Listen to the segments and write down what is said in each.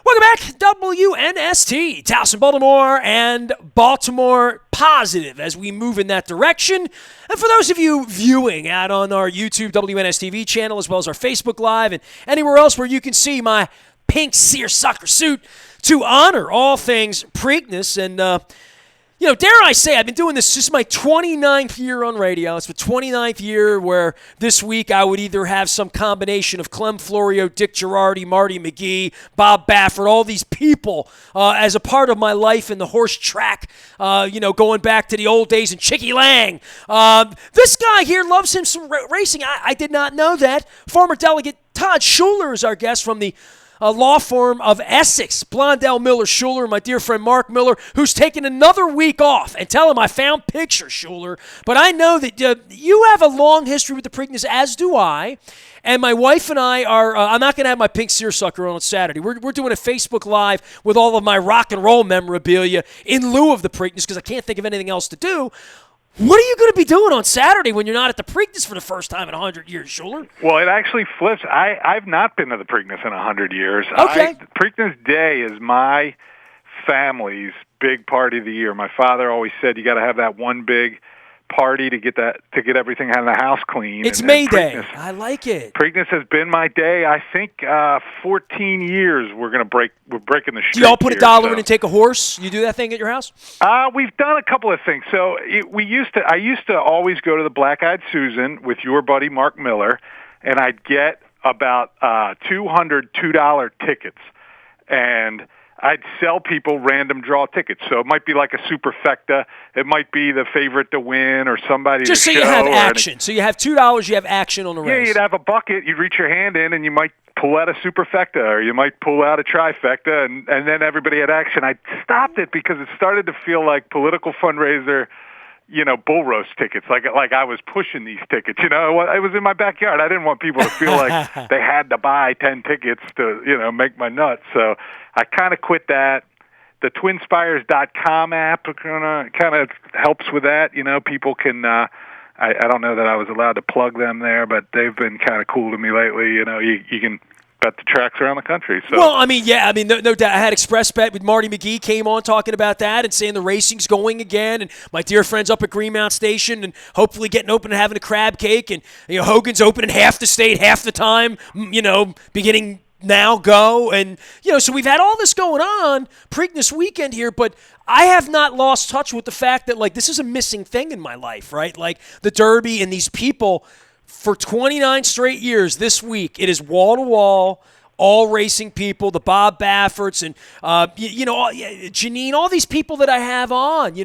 Welcome back, WNST, Towson, Baltimore, and Baltimore Positive as we move in that direction. And for those of you viewing out on our YouTube WNSTV channel, as well as our Facebook Live and anywhere else where you can see my pink seersucker suit to honor all things Preakness. And, dare I say, I've been doing this. This is my 29th year on radio. It's the 29th year where this week I would either have some combination of Clem Florio, Dick Girardi, Marty McGee, Bob Baffert, all these people as a part of my life in the horse track, going back to the old days in Chicky Lang. This guy here loves him some racing. I did not know that. Former delegate Todd Schuler is our guest from the law firm of Essex, Blondell, Miller, Schuler, my dear friend Mark Miller, who's taken another week off. And tell him I found pictures, Schuler. But I know that you have a long history with the Preakness, as do I. And my wife and I are, I'm not going to have my pink seersucker on Saturday. We're doing a Facebook Live with all of my rock and roll memorabilia in lieu of the Preakness because I can't think of anything else to do. What are you going to be doing on Saturday when you're not at the Preakness for the first time in 100 years, Schuler? Well, it actually flips. I've not been to the Preakness in 100 years. Okay. Preakness Day is my family's big party of the year. My father always said you got to have that one big party to get everything out of the house clean. It's May Day. I like it. Preakness has been my day. I think 14 years we're breaking the streak. Do y'all put $1 in and take a horse? You do that thing at your house? We've done a couple of things. So I used to always go to the Black Eyed Susan with your buddy Mark Miller, and I'd get about 200 $2 tickets, and I'd sell people random draw tickets. So it might be like a superfecta. It might be the favorite to win or somebody just to so show. You have action. So you have $2, you have action on the race. Yeah, you'd have a bucket. You'd reach your hand in, and you might pull out a superfecta, or you might pull out a trifecta, and then everybody had action. I stopped it because it started to feel like political fundraiser, bull roast tickets, like I was pushing these tickets. It was in my backyard. I didn't want people to feel like they had to buy 10 tickets to, make my nuts. So I kind of quit that. The twinspires.com app kind of helps with that. People can, I don't know that I was allowed to plug them there, but they've been kind of cool to me lately. You can bet the tracks around the country. So. Well, no doubt. I had Express Bet with Marty McGee came on talking about that and saying the racing's going again. And my dear friends up at Greenmount Station and hopefully getting open and having a crab cake. And Hogan's opening half the state, half the time, beginning now go. And, so we've had all this going on Preakness weekend here, but I have not lost touch with the fact that, this is a missing thing in my life, right? Like the Derby and these people. For 29 straight years this week, it is wall-to-wall, all racing people, the Bob Bafferts and, Janine, all these people that I have on.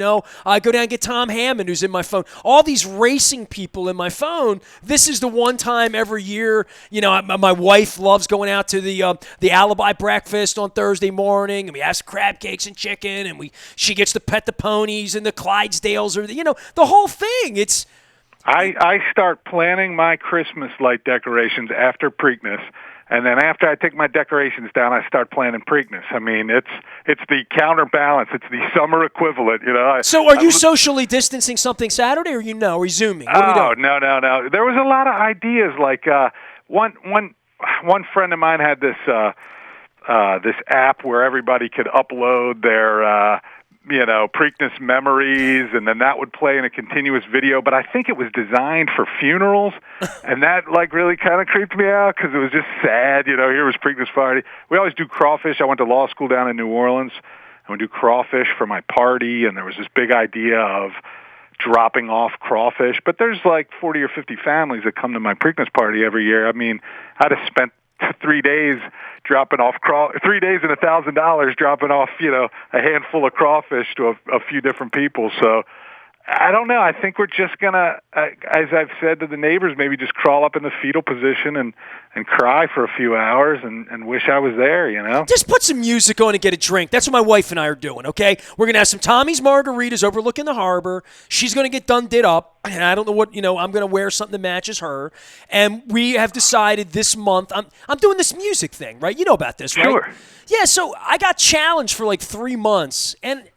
I go down and get Tom Hammond, who's in my phone. All these racing people in my phone. This is the one time every year, my wife loves going out to the Alibi breakfast on Thursday morning, and we have crab cakes and chicken, and she gets to pet the ponies and the Clydesdales, or the whole thing. It's... I start planning my Christmas light decorations after Preakness, and then after I take my decorations down, I start planning Preakness. I mean, it's the counterbalance. It's the summer equivalent, So are you socially distancing something Saturday, or are you Zooming? What are we doing? No. There was a lot of ideas. Like one friend of mine had this app where everybody could upload their Preakness memories, and then that would play in a continuous video. But I think it was designed for funerals, and that really kind of creeped me out because it was just sad. Here was Preakness party. We always do crawfish. I went to law school down in New Orleans, and we do crawfish for my party, and there was this big idea of dropping off crawfish. But there's 40 or 50 families that come to my Preakness party every year. I mean, I'd have spent 3 days dropping off 3 days and $1,000 dropping off, a handful of crawfish to a few different people. So I don't know. I think we're just going to, as I've said to the neighbors, maybe just crawl up in the fetal position and cry for a few hours and wish I was there, Just put some music on and get a drink. That's what my wife and I are doing, okay? We're going to have some Tommy's Margaritas overlooking the harbor. She's going to get done did up, and I don't know what, I'm going to wear something that matches her. And we have decided this month, I'm doing this music thing, right? You know about this, right? Sure. Yeah, so I got challenged for 3 months, and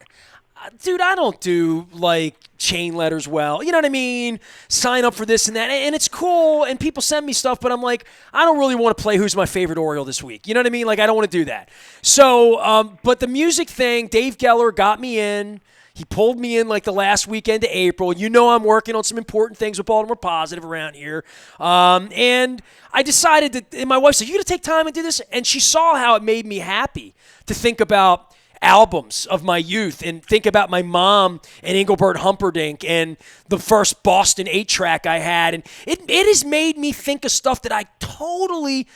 dude, I don't do like chain letters well. You know what I mean? Sign up for this and that. And it's cool, and people send me stuff, but I'm like, I don't really want to play who's my favorite Oriole this week. You know what I mean? Like, I don't want to do that. So, but the music thing, Dave Geller got me in. He pulled me in like the last weekend of April. You know I'm working on some important things with Baltimore Positive around here. And I decided that, and my wife said, you got to take time and do this? And she saw how it made me happy to think about albums of my youth and think about my mom and Engelbert Humperdinck and the first Boston 8-track I had. And it has made me think of stuff that I totally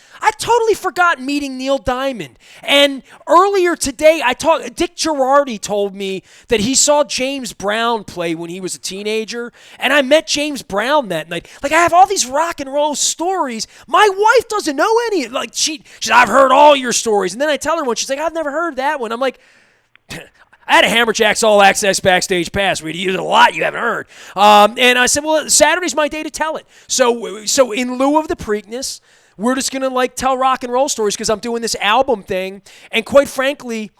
forgot meeting Neil Diamond. And earlier today, Dick Girardi told me that he saw James Brown play when he was a teenager. And I met James Brown that night. Like, I have all these rock and roll stories. My wife doesn't know any. Like, she's I've heard all your stories. And then I tell her one, she's like, I've never heard that one. I'm like, I had a Hammerjacks All Access Backstage Pass. We'd use it a lot you haven't heard. And I said, well, Saturday's my day to tell it. So in lieu of the Preakness, we're just going to like tell rock and roll stories because I'm doing this album thing. And quite frankly,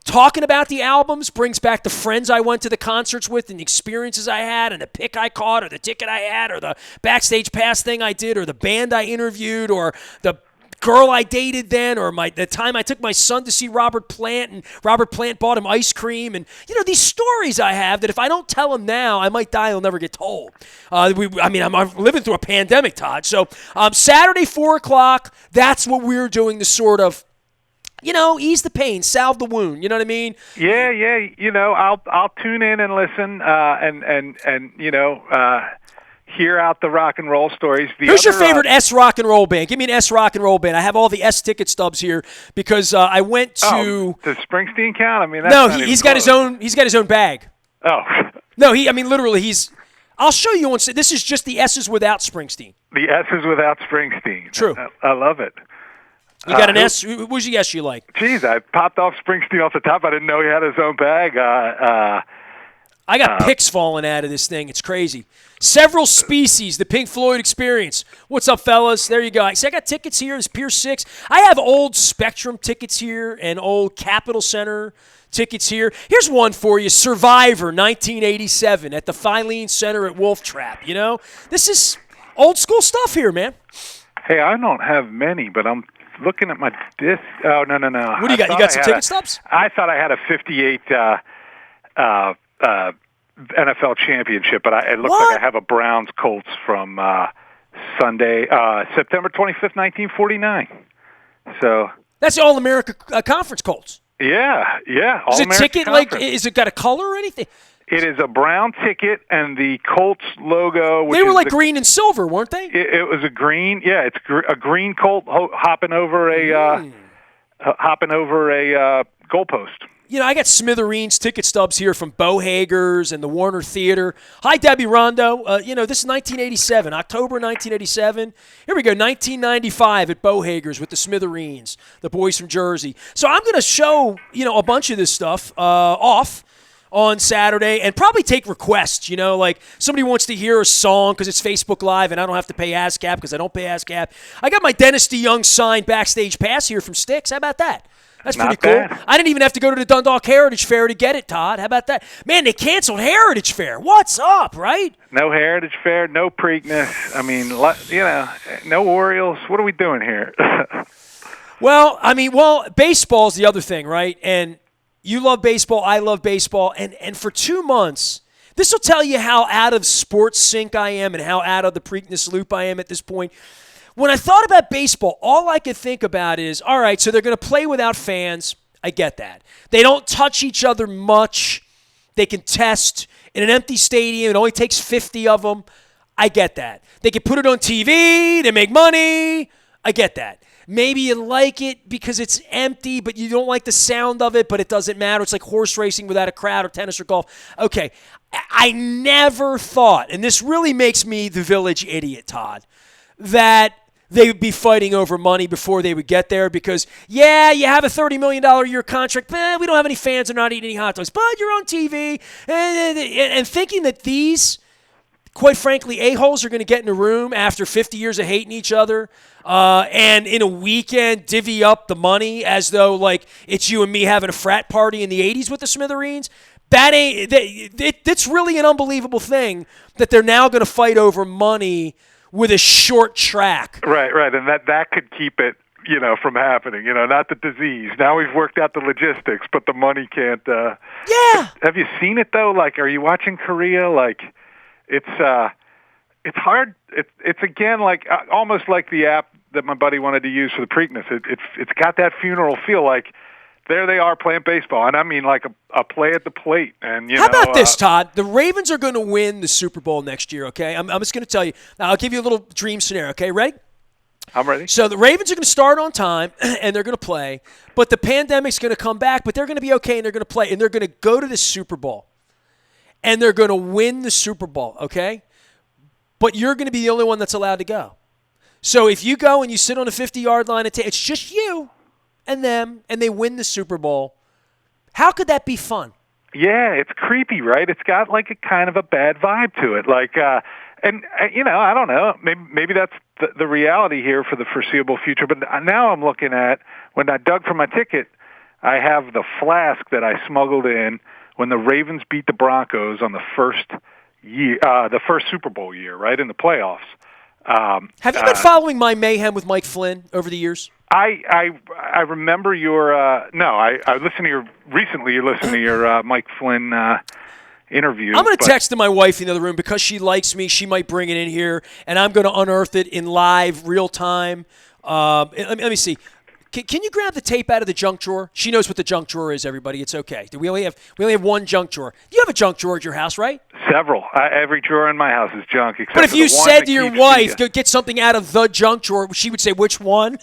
talking about the albums brings back the friends I went to the concerts with and the experiences I had and the pick I caught or the ticket I had or the backstage pass thing I did or the band I interviewed or the girl I dated then, or the time I took my son to see Robert Plant, and Robert Plant bought him ice cream, and these stories I have that if I don't tell them now, I might die. They'll never get told. I'm living through a pandemic, Todd. So Saturday 4:00. That's what we're doing to sort of, ease the pain, salve the wound. You know what I mean? Yeah. I'll tune in and listen, hear out the rock and roll stories. Who's your favorite S rock and roll band? Give me an S rock and roll band. I have all the S ticket stubs here because I went to. Does Springsteen count? I mean, that's no, he's got his own. He's got his own bag. Oh. No, literally, he's. I'll show you one. This is just the S's without Springsteen. The S's without Springsteen. True. I love it. You got an S? Who's the S you like? Geez, I popped off Springsteen off the top. I didn't know he had his own bag. I got picks falling out of this thing. It's crazy. Several Species, the Pink Floyd Experience. What's up, fellas? There you go. So I got tickets here. It's Pier 6. I have old Spectrum tickets here and old Capitol Center tickets here. Here's one for you. Survivor, 1987 at the Filene Center at Wolf Trap. This is old school stuff here, man. Hey, I don't have many, but I'm looking at my disc. Oh, no. What do you got? You got some ticket stubs? I thought I had a 58 NFL championship, but it looks like I have a Browns Colts from Sunday, September 25th, 1949. So that's the All-America Conference Colts. Yeah. Is it ticket Conference. Is it got a color or anything? It is a brown ticket, and the Colts logo. They were like green and silver, weren't they? It was a green. Yeah, it's a green Colt hopping over a goalpost. I got Smithereens ticket stubs here from Bowhager's and the Warner Theater. Hi, Debbie Rondo. This is 1987, October 1987. Here we go, 1995 at Bowhager's with the Smithereens, the boys from Jersey. So I'm going to show, a bunch of this stuff off on Saturday and probably take requests, like somebody wants to hear a song because it's Facebook Live and I don't have to pay ASCAP because I don't pay ASCAP. I got my Dennis DeYoung signed backstage pass here from Styx. How about that? That's pretty cool. Bad. I didn't even have to go to the Dundalk Heritage Fair to get it, Todd. How about that? Man, they canceled Heritage Fair. What's up, right? No Heritage Fair, no Preakness. I mean, no Orioles. What are we doing here? Well, baseball's the other thing, right? And you love baseball, I love baseball. And for 2 months, this will tell you how out of sports sync I am and how out of the Preakness loop I am at this point. When I thought about baseball, all I could think about is, all right, so they're going to play without fans. I get that. They don't touch each other much. They can test in an empty stadium. It only takes 50 of them. I get that. They can put it on TV. They make money. I get that. Maybe you like it because it's empty, but you don't like the sound of it, but it doesn't matter. It's like horse racing without a crowd or tennis or golf. Okay, I never thought, and this really makes me the village idiot, Todd, that they would be fighting over money before they would get there because, you have a $30 million a year contract, but we don't have any fans and not eating any hot dogs, but you're on TV. And thinking that these, quite frankly, a-holes are going to get in a room after 50 years of hating each other and in a weekend divvy up the money as though, like, it's you and me having a frat party in the 80s with the Smithereens. It's really an unbelievable thing that they're now going to fight over money with a short track. Right, and that could keep it, from happening. Not the disease. Now we've worked out the logistics, but the money can't. Yeah. Have you seen it though? Like, are you watching Korea? Like, it's hard. It's again like almost like the app that my buddy wanted to use for the Preakness. It's got that funeral feel. Like, there they are playing baseball, and I mean like a play at the plate. And how about this, Todd? The Ravens are going to win the Super Bowl next year. Okay, I'm just going to tell you. Now, I'll give you a little dream scenario. Okay, ready? I'm ready. So the Ravens are going to start on time, and they're going to play. But the pandemic's going to come back, but they're going to be okay, and they're going to play, and they're going to go to the Super Bowl, and they're going to win the Super Bowl. Okay, but you're going to be the only one that's allowed to go. So if you go and you sit on a 50-yard line, it's just you and them, and they win the Super Bowl. How could that be fun? Yeah, it's creepy, right? It's got like a kind of a bad vibe to it. Like, and I don't know. Maybe that's the reality here for the foreseeable future. But now I'm looking at, when I dug for my ticket, I have the flask that I smuggled in when the Ravens beat the Broncos on the first Super Bowl year, right, in the playoffs. Have you been following my mayhem with Mike Flynn over the years? I remember your I listened to your recently. You listened to your Mike Flynn interview. I'm going to text to my wife in the other room because she likes me. She might bring it in here, and I'm going to unearth it in live, real time. Let me see. Can you grab the tape out of the junk drawer? She knows what the junk drawer is, everybody. It's okay. We only have one junk drawer. You have a junk drawer at your house, right? Several. Every drawer in my house is junk. Except but if for you the one said to your wife, go get something out of the junk drawer, she would say, which one?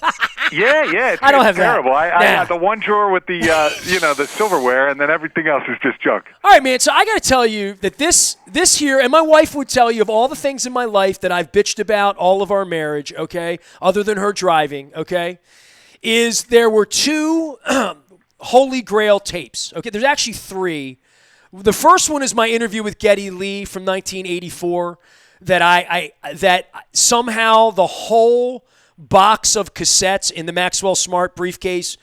Yeah. I don't have terrible. that. I have the one drawer with the the silverware, and then everything else is just junk. All right, man. So I got to tell you that this here, and my wife would tell you of all the things in my life that I've bitched about all of our marriage, okay, other than her driving, okay, is there were two Holy Grail tapes. Okay, there's actually three. The first one is my interview with Geddy Lee from 1984 that somehow the whole box of cassettes in the Maxwell Smart briefcase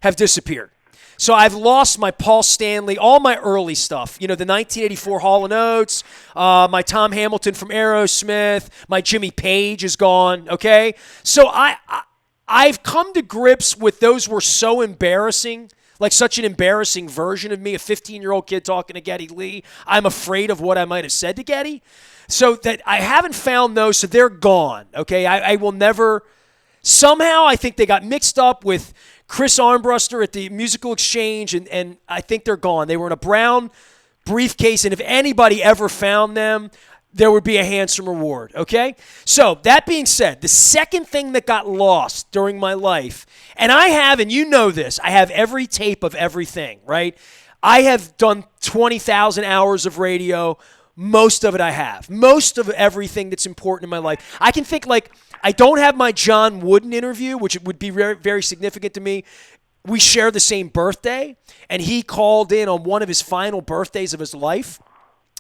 have disappeared. So I've lost my Paul Stanley, all my early stuff. The 1984 Hall & Oates, my Tom Hamilton from Aerosmith, my Jimmy Page is gone, okay? So I've come to grips with those were so embarrassing, like such an embarrassing version of me, a 15-year-old kid talking to Geddy Lee. I'm afraid of what I might have said to Geddy. So that I haven't found those, so they're gone, okay? I will never – somehow I think they got mixed up with Chris Armbruster at the Musical Exchange, and I think they're gone. They were in a brown briefcase, and if anybody ever found them – there would be a handsome reward, okay? So, that being said, the second thing that got lost during my life, and I have, and you know this, I have every tape of everything, right? I have done 20,000 hours of radio. Most of it I have. Most of everything that's important in my life. I can think, like, I don't have my John Wooden interview, which would be very, very significant to me. We share the same birthday, and he called in on one of his final birthdays of his life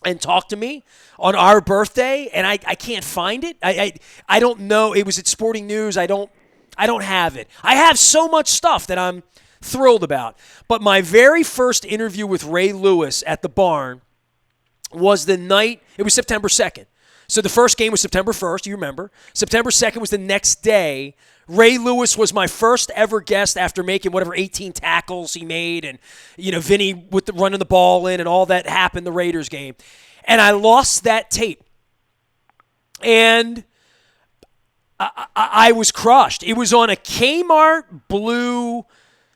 and talked to me on our birthday, and I can't find it. I don't know. It was at Sporting News. I don't have it. I have so much stuff that I'm thrilled about. But my very first interview with Ray Lewis at the Barn was the night, it was September 2nd. So the first game was September 1st, you remember. September 2nd was the next day. Ray Lewis was my first ever guest after making whatever 18 tackles he made, and Vinny with running the ball in, and all that happened the Raiders game. And I lost that tape. And I was crushed. It was on a Kmart blue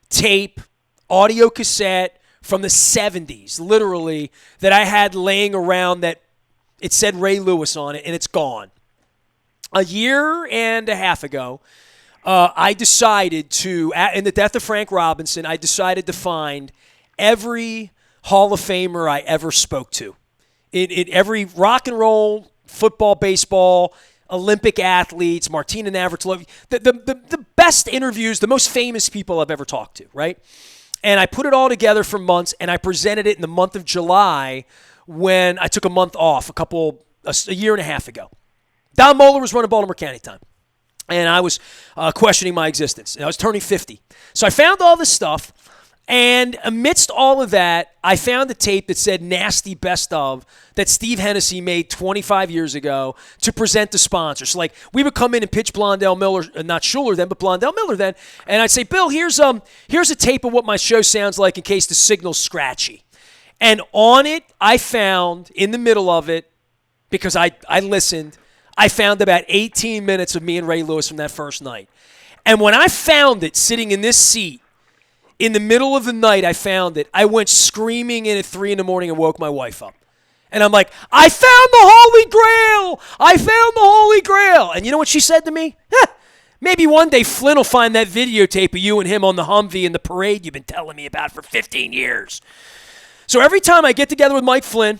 tape, audio cassette from the 70s, literally, that I had laying around that it said Ray Lewis on it, and it's gone. A year and a half ago, I decided to, in the death of Frank Robinson, I decided to find every Hall of Famer I ever spoke to. In every rock and roll, football, baseball, Olympic athletes, Martina Navratilova, the best interviews, the most famous people I've ever talked to, right? And I put it all together for months, and I presented it in the month of July when I took a month off a year and a half ago. Don Moeller was running Baltimore County time. And I was questioning my existence. And I was turning 50. So I found all this stuff, And amidst all of that, I found a tape that said nasty best of that Steve Hennessy made 25 years ago to present the sponsors. So, like, we would come in and pitch Blondell Miller, not Schuler then, but Blondell Miller then, and I'd say, Bill, here's a tape of what my show sounds like in case the signal's scratchy. And on it, I found, in the middle of it, because I listened, I found about 18 minutes of me and Ray Lewis from that first night. And when I found it sitting in this seat, in the middle of the night, I found it. I went screaming in at 3 in the morning and woke my wife up. And I'm like, I found the Holy Grail! I found the Holy Grail! And you know what she said to me? Maybe one day Flynn will find that videotape of you and him on the Humvee in the parade you've been telling me about for 15 years. So every time I get together with Mike Flynn,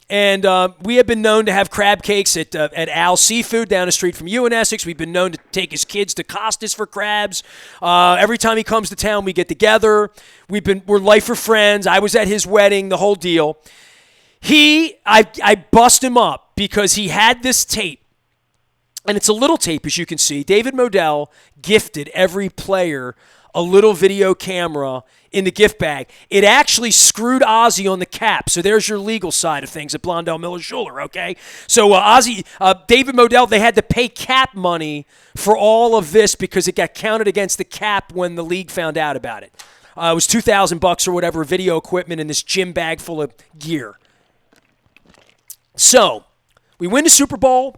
and we have been known to have crab cakes at Al's Seafood down the street from UNST. We've been known to take his kids to Costas for crabs. Every time he comes to town, we get together. We're lifer friends. I was at his wedding, the whole deal. I bust him up because he had this tape, and it's a little tape, as you can see. David Modell gifted every player a little video camera in the gift bag. It actually screwed Ozzy on the cap. So there's your legal side of things at Blondell Miller Schuler, okay? So David Modell, they had to pay cap money for all of this because it got counted against the cap when the league found out about it. It was $2,000 or whatever, video equipment in this gym bag full of gear. So we win the Super Bowl.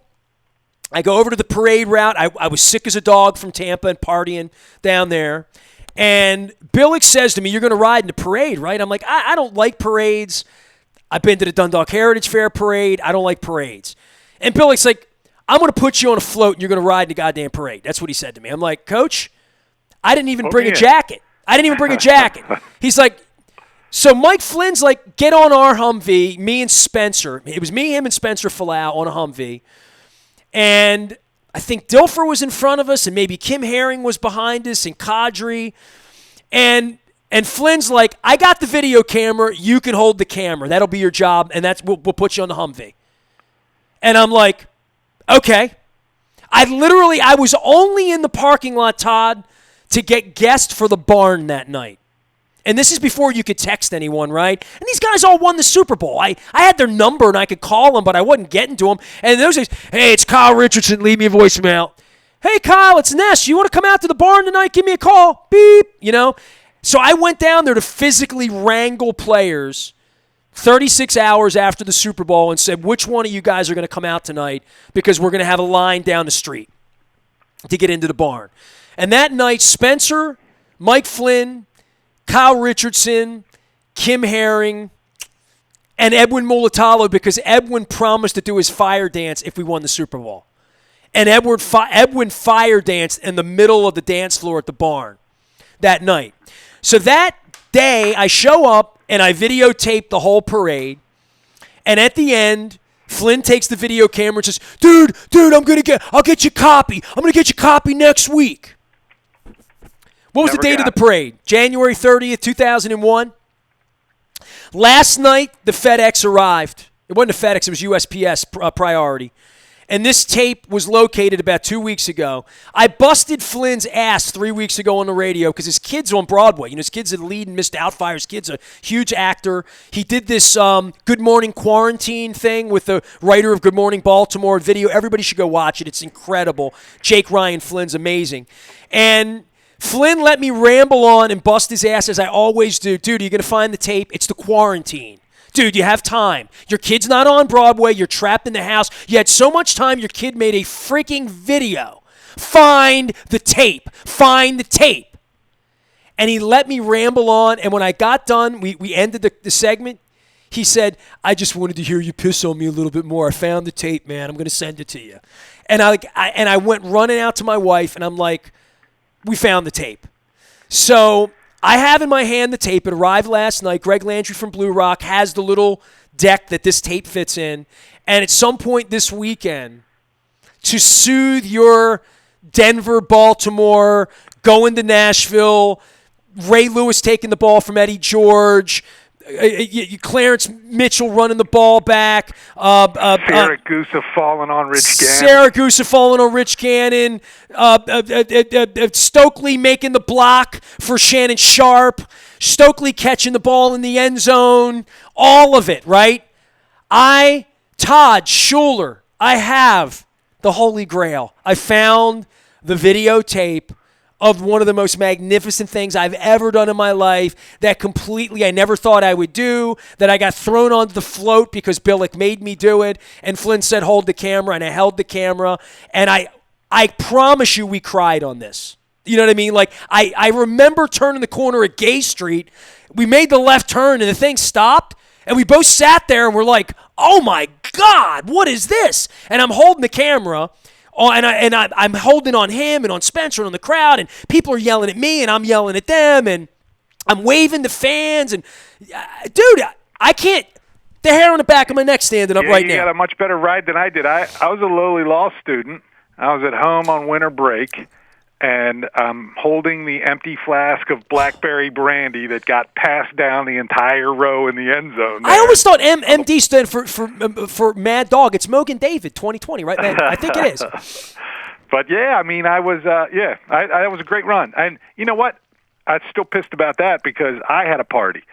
I go over to the parade route. I was sick as a dog from Tampa and partying down there. And Billick says to me, you're going to ride in the parade, right? I'm like, I don't like parades. I've been to the Dundalk Heritage Fair parade. I don't like parades. And Billick's like, I'm going to put you on a float and you're going to ride in the goddamn parade. That's what he said to me. I'm like, Coach, I didn't even bring a jacket. He's like, so Mike Flynn's like, get on our Humvee, me and Spencer. It was me, him, and Spencer Falau on a Humvee. And I think Dilfer was in front of us, and maybe Kim Herring was behind us, and Kadri. And Flynn's like, I got the video camera. You can hold the camera. That'll be your job, and we'll put you on the Humvee. And I'm like, okay. I was only in the parking lot, Todd, to get guests for the barn that night. And this is before you could text anyone, right? And these guys all won the Super Bowl. I had their number and I could call them, but I wasn't getting to them. And in those days, hey, it's Kyle Richardson. Leave me a voicemail. Hey, Kyle, it's Ness. You want to come out to the barn tonight? Give me a call. Beep. So I went down there to physically wrangle players 36 hours after the Super Bowl and said, which one of you guys are going to come out tonight because we're going to have a line down the street to get into the barn. And that night, Spencer, Mike Flynn, Kyle Richardson, Kim Herring, and Edwin Mulatalo, because Edwin promised to do his fire dance if we won the Super Bowl. And Edwin fire danced in the middle of the dance floor at the barn that night. So that day, I show up and I videotape the whole parade. And at the end, Flynn takes the video camera and says, dude, I'll get you a copy. I'm going to get you a copy next week. What was the date of the parade? January 30th, 2001. Last night, the FedEx arrived. It wasn't a FedEx. It was USPS priority. And this tape was located about 2 weeks ago. I busted Flynn's ass 3 weeks ago on the radio because his kid's on Broadway. His kid's the lead in Missed Outfire. His kid's a huge actor. He did this Good Morning Quarantine thing with the writer of Good Morning Baltimore video. Everybody should go watch it. It's incredible. Jake Ryan Flynn's amazing. And Flynn let me ramble on and bust his ass as I always do. Dude, are you going to find the tape? It's the quarantine. Dude, you have time. Your kid's not on Broadway. You're trapped in the house. You had so much time, your kid made a freaking video. Find the tape. Find the tape. And he let me ramble on, and when I got done, we ended the segment. He said, I just wanted to hear you piss on me a little bit more. I found the tape, man. I'm going to send it to you. And I went running out to my wife, and I'm like, we found the tape. So I have in my hand the tape. It arrived last night. Greg Landry from Blue Rock has the little deck that this tape fits in. And at some point this weekend, to soothe your Denver, Baltimore, going to Nashville, Ray Lewis taking the ball from Eddie George, Clarence Mitchell running the ball back. Saragusa falling on Rich Gannon. Saragusa falling on Rich Gannon. Stokely making the block for Shannon Sharp. Stokely catching the ball in the end zone. All of it, right? Todd Schuler, I have the Holy Grail. I found the videotape of one of the most magnificent things I've ever done in my life that completely I never thought I would do, that I got thrown onto the float because Billick made me do it, and Flynn said, hold the camera, and I held the camera, and I promise you we cried on this. You know what I mean? Like, I remember turning the corner at Gay Street. We made the left turn, and the thing stopped, and we both sat there, and we're like, oh, my God, what is this? And I'm holding the camera, and I'm holding on him and on Spencer and on the crowd, and people are yelling at me, and I'm yelling at them, and I'm waving to fans, and dude, I can't. The hair on the back of my neck standing up right now. You got a much better ride than I did. I was a lowly law student. I was at home on winter break, and I'm holding the empty flask of blackberry brandy that got passed down the entire row in the end zone there. I always thought MD stood for Mad Dog. It's Mogan David 2020, right? I think it is. But, yeah, I mean, that was a great run. And you know what? I'm still pissed about that because I had a party.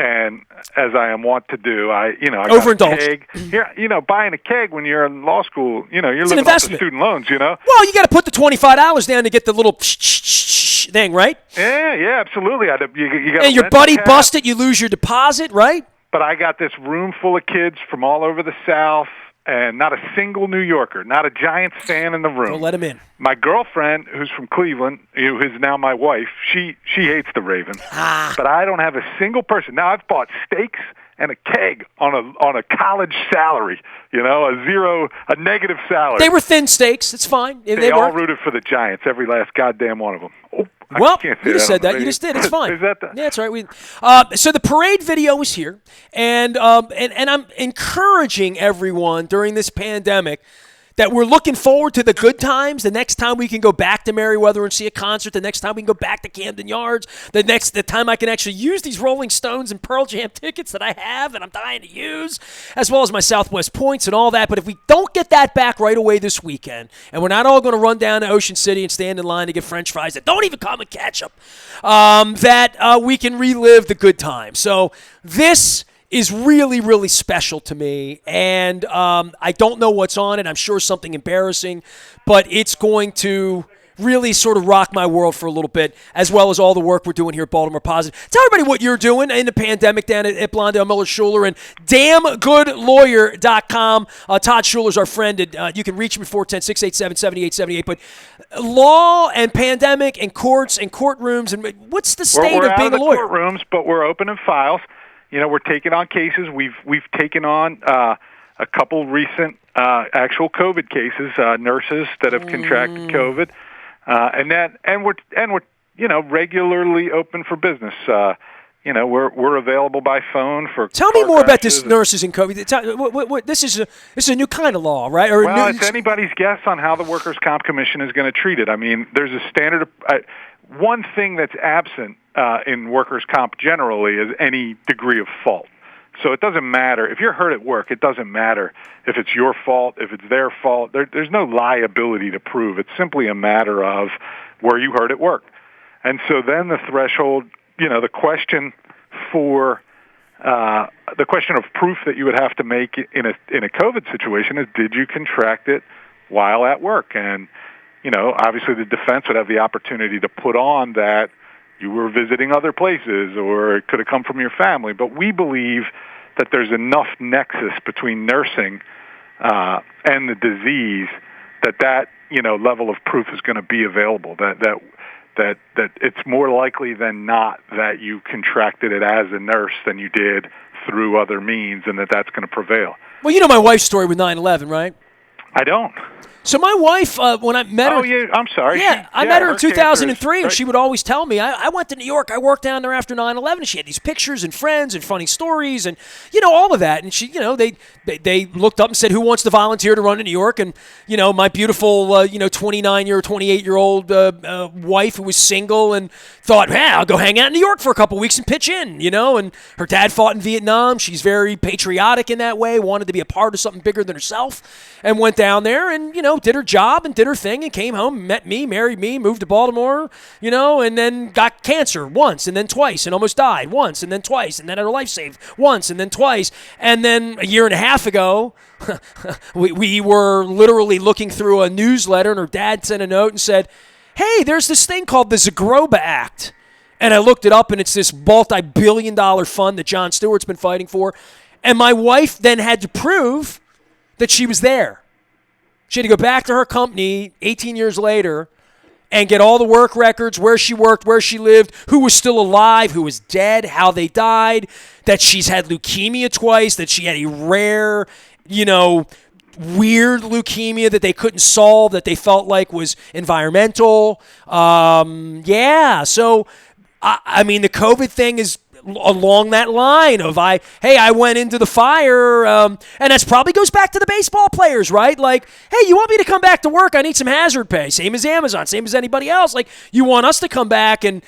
And as I am wont to do, I got a keg. Here, buying a keg when you're in law school, you're living off the student loans, Well, you got to put the $25 down to get the little thing, right? Yeah, absolutely. You and your buddy busted, you lose your deposit, right? But I got this room full of kids from all over the South, and not a single New Yorker, not a Giants fan in the room. Don't let him in. My girlfriend, who's from Cleveland, who is now my wife, she hates the Ravens. But I don't have a single person. Now, I've bought steaks and a keg on a college salary, a negative salary. They were thin steaks. It's fine. They all rooted for the Giants, every last goddamn one of them. Well, you just said that. You just did. It's fine. Is that yeah, that's right. So the parade video is here, and I'm encouraging everyone during this pandemic that we're looking forward to the good times. The next time we can go back to Merriweather and see a concert. The next time we can go back to Camden Yards. The time I can actually use these Rolling Stones and Pearl Jam tickets that I have and I'm dying to use, as well as my Southwest points and all that. But if we don't get that back right away this weekend, and we're not all going to run down to Ocean City and stand in line to get French fries that don't even come in ketchup, that we can relive the good times. So this is really, really special to me, and I don't know what's on it. I'm sure something embarrassing, but it's going to really sort of rock my world for a little bit, as well as all the work we're doing here at Baltimore Positive. Tell everybody what you're doing in the pandemic down at Blondale, Miller, Schuler, and damngoodlawyer.com. Todd Schuler's our friend, and you can reach him at 410-687-7878. But law and pandemic and courts and courtrooms, and what's the state of being a lawyer? We're out of the courtrooms, but we're opening files. We're taking on cases. We've taken on a couple recent actual COVID cases, nurses that have contracted COVID, and we're regularly open for business. We're available by phone for. Tell me more about this nurses and COVID. This is a new kind of law, right? It's anybody's guess on how the Workers' Comp Commission is going to treat it. I mean, there's a standard. One thing that's absent in workers' comp generally is any degree of fault. So it doesn't matter. If you're hurt at work, it doesn't matter if it's your fault, if it's their fault. There's no liability to prove. It's simply a matter of were you hurt at work. And so then the threshold, the question for the question of proof that you would have to make in a COVID situation is, did you contract it while at work? And obviously the defense would have the opportunity to put on that you were visiting other places or it could have come from your family. But we believe that there's enough nexus between nursing and the disease that level of proof is going to be available, that it's more likely than not that you contracted it as a nurse than you did through other means, and that's going to prevail. Well, my wife's story with 9/11, right? I don't. So my wife, when I met her... Oh, yeah, I'm sorry. Yeah, I met her in 2003, and right. she would always tell me, I went to New York, I worked down there after 9/11, and she had these pictures and friends and funny stories and, all of that. And she, they looked up and said, who wants to volunteer to run in New York? And, my beautiful, 28-year-old wife who was single and thought, I'll go hang out in New York for a couple weeks and pitch in, and her dad fought in Vietnam. She's very patriotic in that way, wanted to be a part of something bigger than herself, and went down there and, did her job and did her thing and came home, met me, married me, moved to Baltimore, and then got cancer once and then twice and almost died once and then twice and then had her life saved once and then twice. And then a year and a half ago, we were literally looking through a newsletter and her dad sent a note and said, hey, there's this thing called the Zagroba Act. And I looked it up, and it's this multi-billion-dollar fund that Jon Stewart's been fighting for. And my wife then had to prove that she was there. She had to go back to her company 18 years later and get all the work records, where she worked, where she lived, who was still alive, who was dead, how they died, that she's had leukemia twice, that she had a rare, weird leukemia that they couldn't solve, that they felt like was environmental. So, I mean, the COVID thing is along that line of I went into the fire, and that's probably goes back to the baseball players, right? Like, hey, you want me to come back to work? I need some hazard pay, same as Amazon, same as anybody else. Like, you want us to come back and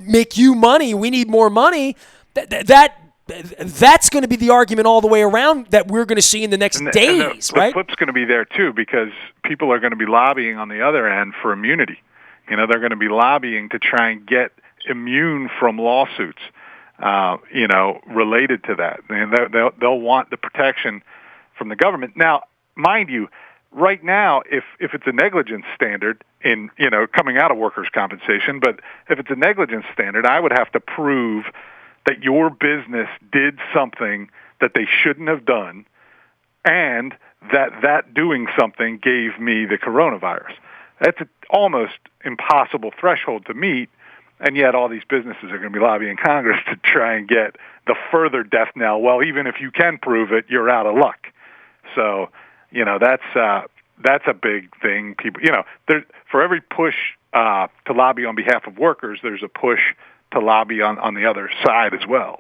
make you money? We need more money. That's going to be the argument all the way around that we're going to see in the next days, right? The flip's going to be there too, because people are going to be lobbying on the other end for immunity. They're going to be lobbying to try and get immune from lawsuits. Related to that. And they'll want the protection from the government. Now, mind you, right now, if it's a negligence standard in, coming out of workers' compensation, but if it's a negligence standard, I would have to prove that your business did something that they shouldn't have done, and that doing something gave me the coronavirus. That's an almost impossible threshold to meet. And yet all these businesses are going to be lobbying Congress to try and get the further death knell. Well, even if you can prove it, you're out of luck. So, that's a big thing. People, for every push to lobby on behalf of workers, there's a push to lobby on the other side as well.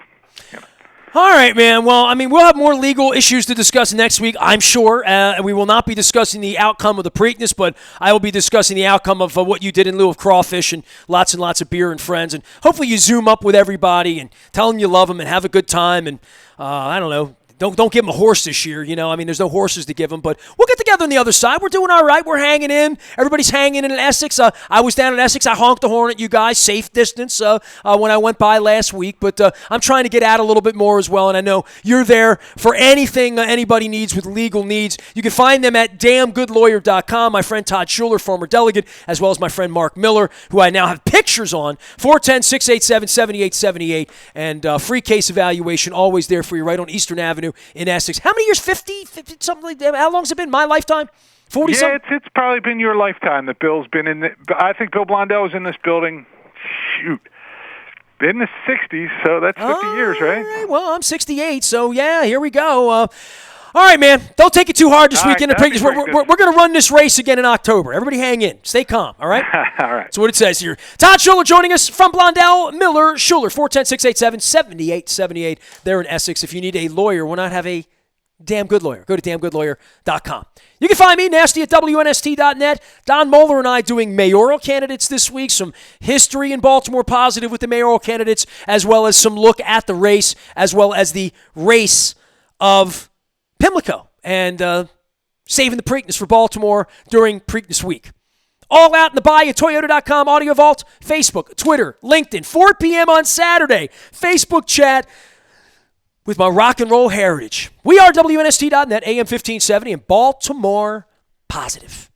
All right, man. Well, I mean, we'll have more legal issues to discuss next week, I'm sure. We will not be discussing the outcome of the Preakness, but I will be discussing the outcome of what you did in lieu of crawfish and lots of beer and friends. And hopefully you Zoom up with everybody and tell them you love them and have a good time. And I don't know. Don't give them a horse this year, I mean, there's no horses to give them, but we'll get together on the other side. We're doing all right. We're hanging in. Everybody's hanging in Essex. I was down in Essex. I honked the horn at you guys, safe distance, when I went by last week, but I'm trying to get out a little bit more as well, and I know you're there for anything anybody needs with legal needs. You can find them at damngoodlawyer.com. My friend Todd Schuler, former delegate, as well as my friend Mark Miller, who I now have pictures on, 410-687-7878, and free case evaluation, always there for you right on Eastern Avenue in Essex. How many years? 50 something like that? How long's it been? My lifetime? 40 yeah, something? It's probably been your lifetime that Bill's been in. I think Bill Blondell was in this building, in the 60s, so that's 50 years, right? All right. Well, I'm 68, so yeah, here we go. All right, man. Don't take it too hard this weekend. We're going to run this race again in October. Everybody hang in. Stay calm, all right? All right. That's what it says here. Todd Schuler joining us from Blondell, Miller, Schuler, 410-687-7878. They're in Essex. If you need a lawyer, why not have a damn good lawyer? Go to damngoodlawyer.com. You can find me, Nasty, at WNST.net. Don Moeller and I doing mayoral candidates this week, some history in Baltimore positive with the mayoral candidates, as well as some look at the race, as well as the race of Pimlico and saving the Preakness for Baltimore during Preakness week. All out in the bayou, Toyota.com, Audio Vault, Facebook, Twitter, LinkedIn, 4 p.m. on Saturday, Facebook chat with my rock and roll heritage. We are WNST.net, AM 1570, and Baltimore positive.